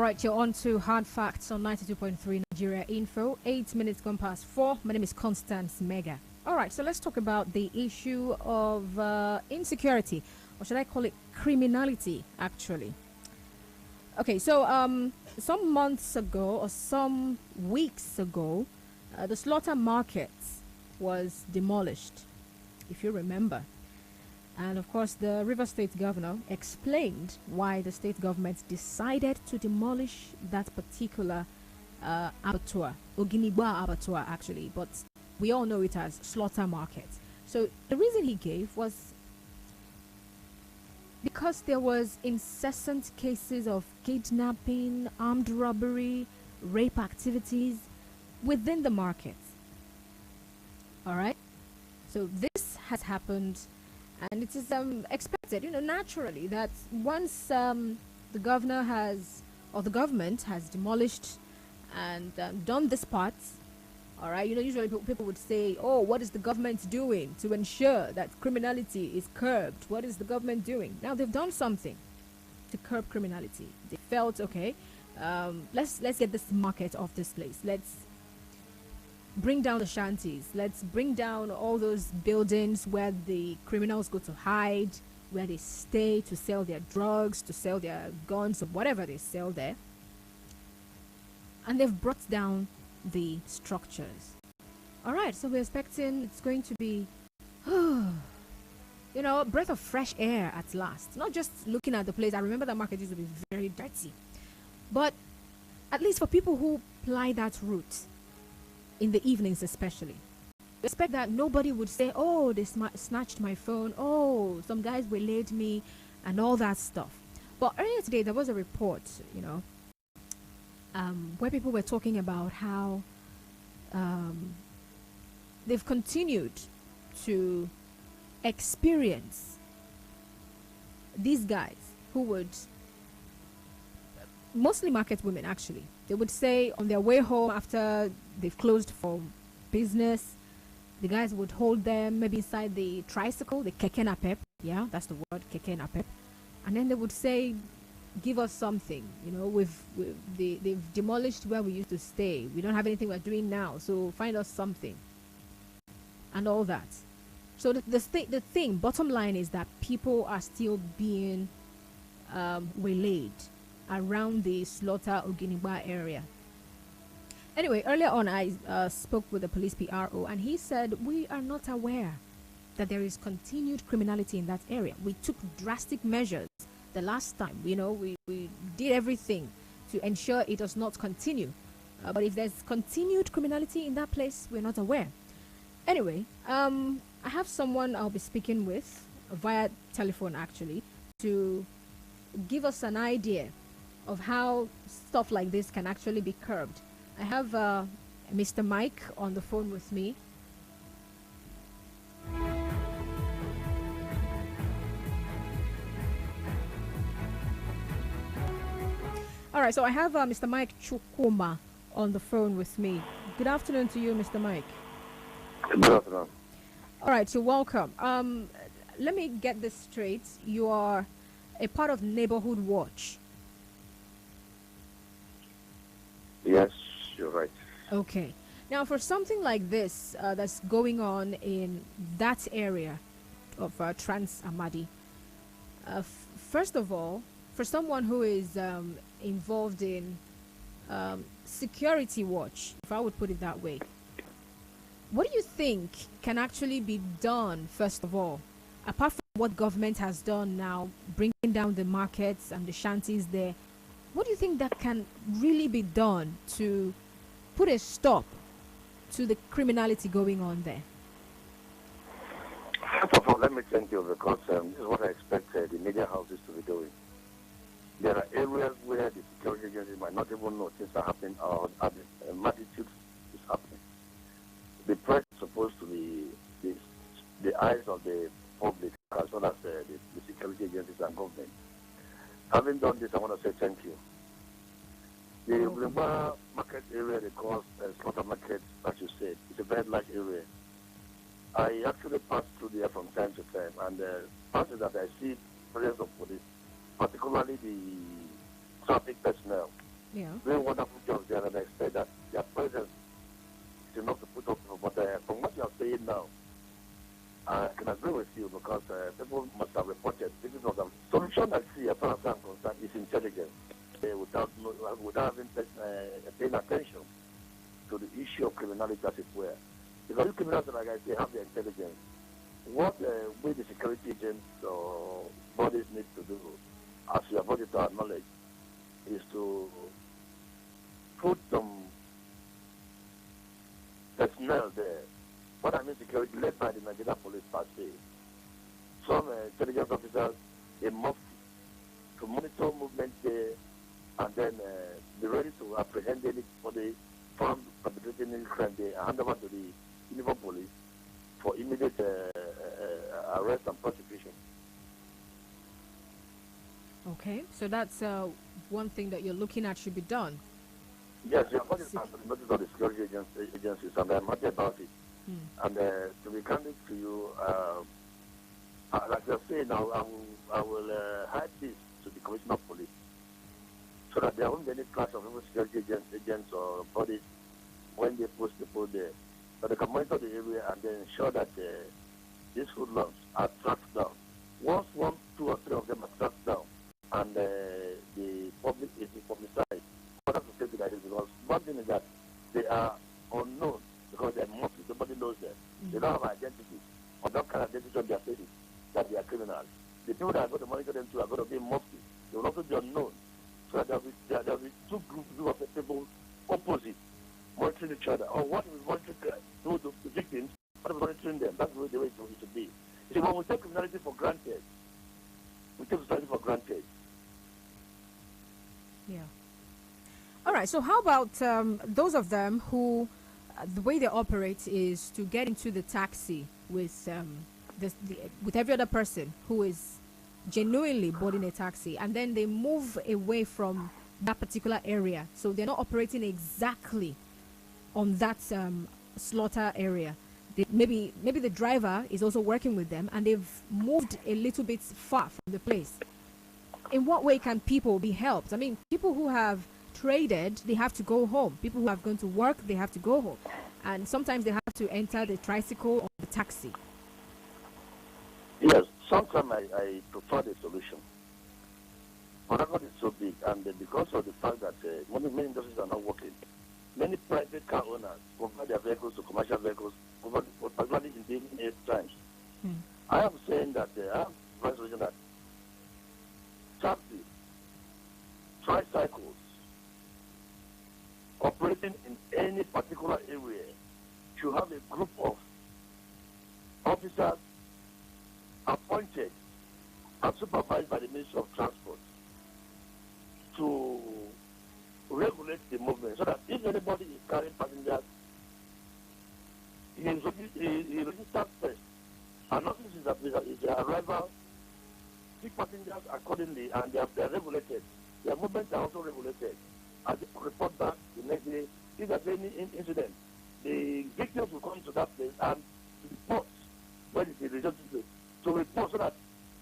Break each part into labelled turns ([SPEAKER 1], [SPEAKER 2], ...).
[SPEAKER 1] right, you're on to Hard Facts on 92.3 Nigeria Info. 8 minutes gone past 4. My name is Constance Mega. All right, so let's talk about the issue of insecurity, or should I call it criminality, actually. Okay, so some months ago or some weeks ago, the slaughter market was demolished, if you remember. And of course, the River State governor explained why the state government decided to demolish that particular abattoir, Oginigba abattoir actually, but we all know it as slaughter market. So the reason he gave was because there was incessant cases of kidnapping, armed robbery, rape activities within the market. All right? So this has happened, and it is expected, naturally, that once the governor has, or the government has demolished and done this part, all right, usually people would say, oh, what is the government doing to ensure that criminality is curbed? What is the government doing? Now, they've done something to curb criminality. They felt, okay, let's get this market off this place. Let's bring down the shanties. Let's bring down all those buildings where the criminals go to hide, where they stay to sell their drugs, to sell their guns, or whatever they sell there. And they've brought down the structures. All right, so we're expecting it's going to be, a breath of fresh air at last. Not just looking at the place. I remember that market used to be very dirty. But at least for people who ply that route, in the evenings especially, we expect that nobody would say, oh, they snatched my phone, oh, some guys waylaid me, and all that stuff. But earlier today, there was a report, where people were talking about how they've continued to experience these guys who would, mostly market women actually, they would say on their way home after they've closed for business, the guys would hold them maybe inside the tricycle, the keke napep, yeah, that's the word, keke napep, and then they would say, give us something, they've demolished where we used to stay, we don't have anything we're doing now, so find us something, and all that. So the thing, bottom line is that people are still being waylaid around the Slaughter-Oginigba area. Anyway, earlier on I spoke with the police PRO, and he said we are not aware that there is continued criminality in that area. We took drastic measures the last time, we did everything to ensure it does not continue. But if there's continued criminality in that place, we're not aware. Anyway, I have someone I'll be speaking with via telephone actually to give us an idea of how stuff like this can actually be curbed. I have Mr. Mike on the phone with me. All right, so I have Mr. Mike Chukuma on the phone with me. Good afternoon to you, Mr. Mike.
[SPEAKER 2] Good afternoon.
[SPEAKER 1] All right, so welcome. Let me get this straight. You are a part of Neighborhood Watch.
[SPEAKER 2] Yes, you're right.
[SPEAKER 1] Okay. Now, for something like this that's going on in that area of Trans-Amadi, first of all, for someone who is involved in security watch, if I would put it that way, what do you think can actually be done, first of all, apart from what government has done now, bringing down the markets and the shanties there? What do you think that can really be done to put a stop to the criminality going on there?
[SPEAKER 2] First of all, let me thank you because this is what I expected the media houses to be doing. There are areas where the security agencies might not even know things are happening or the magnitude is happening. The press is supposed to be the eyes of the public as well as the security agencies and government. Having done this, I want to say thank you. The Oginigba market area they call slaughter market, as you said, it's a very large area. I actually pass through there from time to time, and passes that I see presence of police, particularly the traffic personnel.
[SPEAKER 1] Yeah.
[SPEAKER 2] doing wonderful jobs there, and I expect that their presence is enough to put up. But from what you are saying now, I can agree with you because people must have reported. This is not the solution I see as far as I'm concerned is intelligence. Without having paying attention to the issue of criminality as it were. Because these criminals, like I say, have the intelligence. What we, the security agents or bodies need to do, as we have brought it to our knowledge, is to put some personnel there. What I mean security, led by the Nigerian police per se. Some intelligence officers, a mufti, to monitor movement there and then be ready to apprehend anybody found perpetrating any crime there and hand over to the uniform police for immediate arrest and prosecution.
[SPEAKER 1] Okay, so that's one thing that you're looking at should be done.
[SPEAKER 2] Yes, we have got it notice of the security agencies, and I'm happy about it. And to be candid to you, like you're saying, I will hide this to the Commissioner of Police so that there won't be any clash of security agents or bodies when they post people there. But they can monitor the area and then ensure that these hoodlums are tracked down. Once 1, 2, or 3 of them are tracked down, and the public is publicized, what have to say to that is because one thing is that they are unknown because they're mostly nobody knows them. They don't have identity or don't carry identity on their faces that they are criminals. The people that are going to monitor them too are going to be mostly. They will also be unknown. So that there will be two groups of people opposite monitoring each other. Or what is monitoring the victims, what is monitoring them. That's the way it should be. You see, when we take criminality for granted, we take society for granted.
[SPEAKER 1] Yeah. All right. So how about those of them who, the way they operate is to get into the taxi with with every other person who is genuinely boarding a taxi, and then they move away from that particular area, so they're not operating exactly on that slaughter area. Maybe the driver is also working with them, and they've moved a little bit far from the place. In what way can people be helped? I mean, people who have traded, they have to go home. People who have gone to work, they have to go home, and sometimes they have to enter the tricycle or the taxi.
[SPEAKER 2] Yes, sometimes I prefer the solution. Whatever is so big, and because of the fact that many industries are not working, many private car owners convert their vehicles to commercial vehicles, particularly in the evening times. I am saying that I have a solution that taxis, tricycles, operating in any particular area should have a group of officers appointed and supervised by the Ministry of Transport to regulate the movement so that if anybody is carrying passengers, he registers first. And nothing is their arrival, pick passengers accordingly, and they are regulated. Their movements are also regulated. And they report back the next day. If there's any incident, the victims will come to that place and report where it is registered to report so that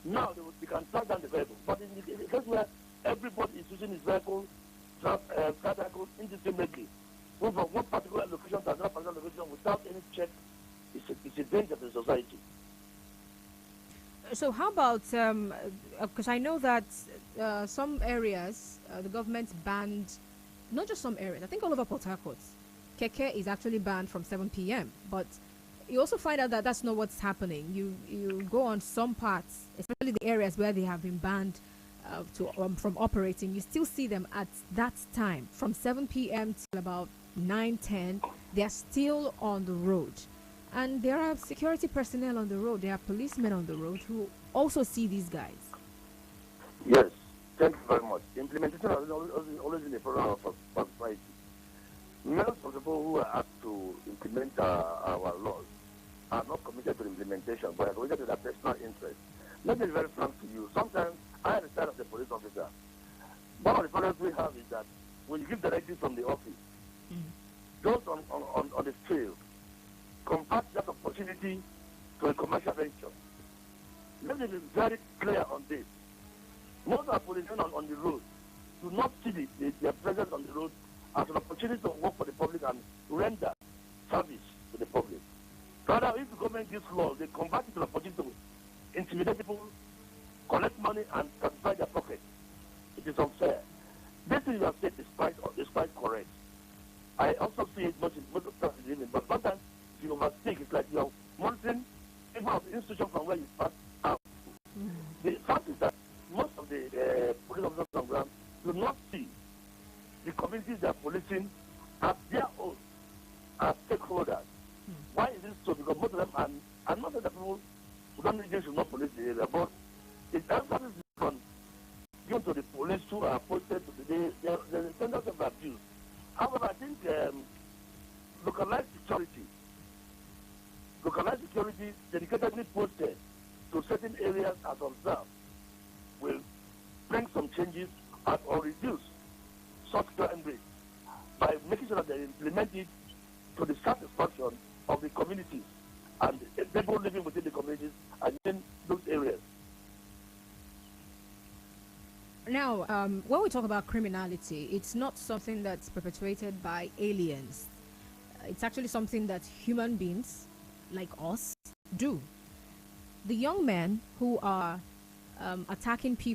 [SPEAKER 2] now they can track down the vehicle. But in the case where everybody is using his vehicle, tricycle indiscriminately, move from one particular location to another particular location without any check, it's a danger to society.
[SPEAKER 1] So how about, because I know that some areas, the government banned, not just some areas, I think all over Port Harcourt, keke is actually banned from 7 p.m. But you also find out that that's not what's happening. You go on some parts, especially the areas where they have been banned from operating, you still see them at that time, from 7 p.m. till about 9, 10, they're still on the road. And there are security personnel on the road, there are policemen on the road who also see these guys.
[SPEAKER 2] Yes, thank you very much. Implementation has always been a problem of society. Most of the people who are asked to implement our laws are not committed to implementation, but are committed to their personal interest. Let me be very frank to you. Sometimes I understand as a police officer. One of the problems we have is that when you give directives from the office, those on the field convert that opportunity to a commercial venture. Let me be very clear on this. Most of our policemen on the road do not see their presence on have said is quite correct. I also see it much of the living, but sometimes you overtake. It's like you're monitoring even of the institution from where you start out. The fact is that most of the police officers on ground do not see the communities they are policing as their own, as stakeholders. Why is this so? Because most of them are not that the people who don't think they should not police the area, but it's emphasis on given to the police who are posted to the tendency of abuse. However, I think localized security dedicatedly posted to certain areas as observed will bring some changes or reduce such crime rates by making sure that they implement it to the satisfaction of the communities and people living within the communities and in those areas.
[SPEAKER 1] Now, when we talk about criminality, it's not something that's perpetuated by aliens. It's actually something that human beings like us do. The young men who are attacking people